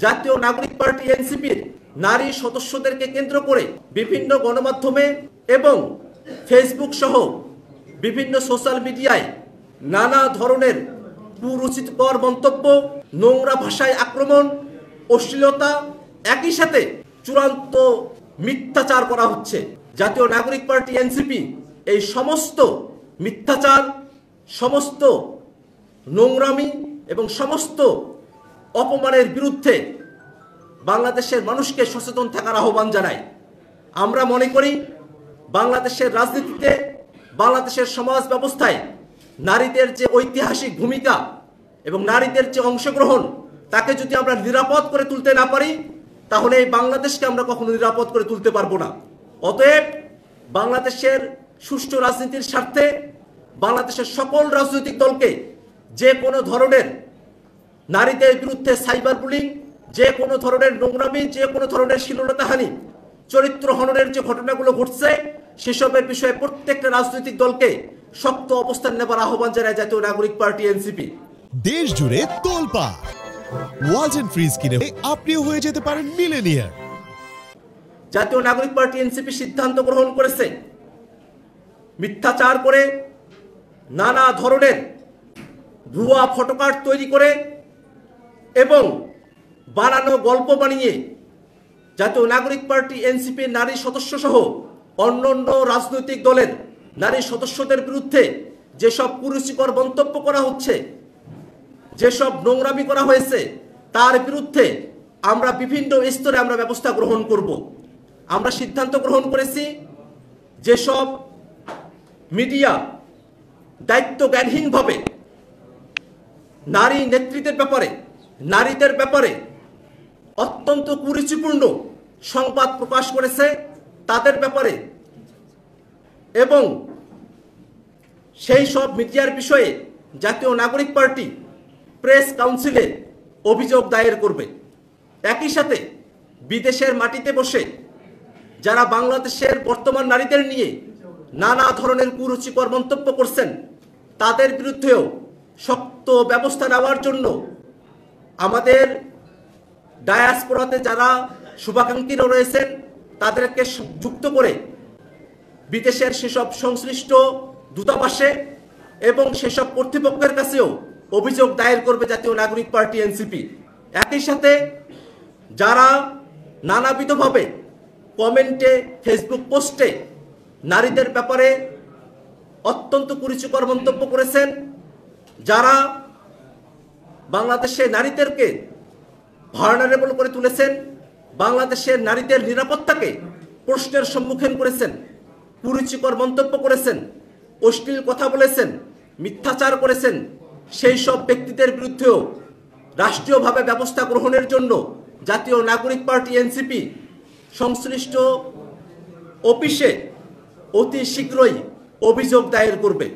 জাতীয় নাগরিক পার্টি এনসিপির নারী সদস্যদেরকে কেন্দ্র করে বিভিন্ন গণমাধ্যমে এবং ফেসবুক সহ বিভিন্ন সোশ্যাল মিডিয়ায় নানা ধরনের কুরুচিকর মন্তব্য, নোংরা ভাষায় আক্রমণ, অশ্লীলতা, একই সাথে চূড়ান্ত মিথ্যাচার করা হচ্ছে। জাতীয় নাগরিক পার্টি এনসিপি এই সমস্ত মিথ্যাচার, সমস্ত নোংরামি এবং সমস্ত অপমানের বিরুদ্ধে বাংলাদেশের মানুষকে সচেতন থাকার আহ্বান জানায়। আমরা মনে করি বাংলাদেশের রাজনীতিতে, বাংলাদেশের সমাজ ব্যবস্থায় নারীদের যে ঐতিহাসিক ভূমিকা এবং নারীদের যে অংশগ্রহণ, তাকে যদি আমরা নিরাপদ করে তুলতে না পারি, তাহলে এই বাংলাদেশকে আমরা কখনো নিরাপদ করে তুলতে পারবো না। অতএব বাংলাদেশের সুষ্ঠু রাজনীতির স্বার্থে বাংলাদেশের সকল রাজনৈতিক দলকে যে কোনো ধরনের নারীদের বিরুদ্ধে সাইবার বুলিং, যে কোনো ধরনের নোংরামি, যে কোনো ধরনের শ্লীলতাহানি, চরিত্র হননের যে ঘটনাগুলো ঘটছে, সেসবের বিষয়ে প্রত্যেকটা রাজনৈতিক দলকে শক্ত অবস্থান নেবার আহ্বান জানায় জাতীয় নাগরিক পার্টি এনসিপি। দেশ জুড়ে তোলপাড় ওয়ালটন ফ্রিজ কিনে আপনিও হয়ে যেতে পারেন মিলেনিয়ার। জাতীয় নাগরিক পার্টি এনসিপি সিদ্ধান্ত গ্রহণ করেছে মিথ্যাচার করে, নানা ধরনের ভুয়া ফটোকার্ড তৈরি করে এবং বানানো গল্প বানিয়ে জাতীয় নাগরিক পার্টি এনসিপির নারী সদস্য সহ অন্যান্য রাজনৈতিক দলের নারী সদস্যদের বিরুদ্ধে যেসব কুরুচিকর মন্তব্য করা হচ্ছে, যেসব নোংরামি করা হয়েছে, তার বিরুদ্ধে আমরা বিভিন্ন স্তরে আমরা ব্যবস্থা গ্রহণ করব। আমরা সিদ্ধান্ত গ্রহণ করেছি যেসব মিডিয়া দায়িত্ব জ্ঞানহীনভাবে নারী নেতৃত্বের ব্যাপারে, নারীদের ব্যাপারে অত্যন্ত কুরুচিপূর্ণ সংবাদ প্রকাশ করেছে, তাদের ব্যাপারে এবং সেই সব মিডিয়ার বিষয়ে জাতীয় নাগরিক পার্টি প্রেস কাউন্সিলে অভিযোগ দায়ের করবে। একই সাথে বিদেশের মাটিতে বসে যারা বাংলাদেশের বর্তমান নারীদের নিয়ে নানা ধরনের কুরুচিকর মন্তব্য করছেন, তাদের বিরুদ্ধেও শক্ত ব্যবস্থা নেওয়ার জন্য আমাদের ডায়াসপোরাতে যারা শুভাকাঙ্ক্ষীরা রয়েছেন, তাদেরকে যুক্ত করে বিদেশের সেসব সংশ্লিষ্ট দূতাবাসে এবং সেসব কর্তৃপক্ষের কাছেও অভিযোগ দায়ের করবে জাতীয় নাগরিক পার্টি এনসিপি। একই সাথে যারা নানাবিধভাবে কমেন্টে, ফেসবুক পোস্টে নারীদের ব্যাপারে অত্যন্ত কুরুচিকর মন্তব্য করেছেন, যারা বাংলাদেশে নারীদেরকে ভালনারেবল করে তুলেছেন, বাংলাদেশের নারীদের নিরাপত্তাকে প্রশ্নের সম্মুখীন করেছেন, কুরুচিকর মন্তব্য করেছেন, অশ্লীল কথা বলেছেন, মিথ্যাচার করেছেন, সেই সব ব্যক্তিদের বিরুদ্ধেও রাষ্ট্রীয়ভাবে ব্যবস্থা গ্রহণের জন্য জাতীয় নাগরিক পার্টি এনসিপি সংশ্লিষ্ট অফিসে অতি শীঘ্রই অভিযোগ দায়ের করবে।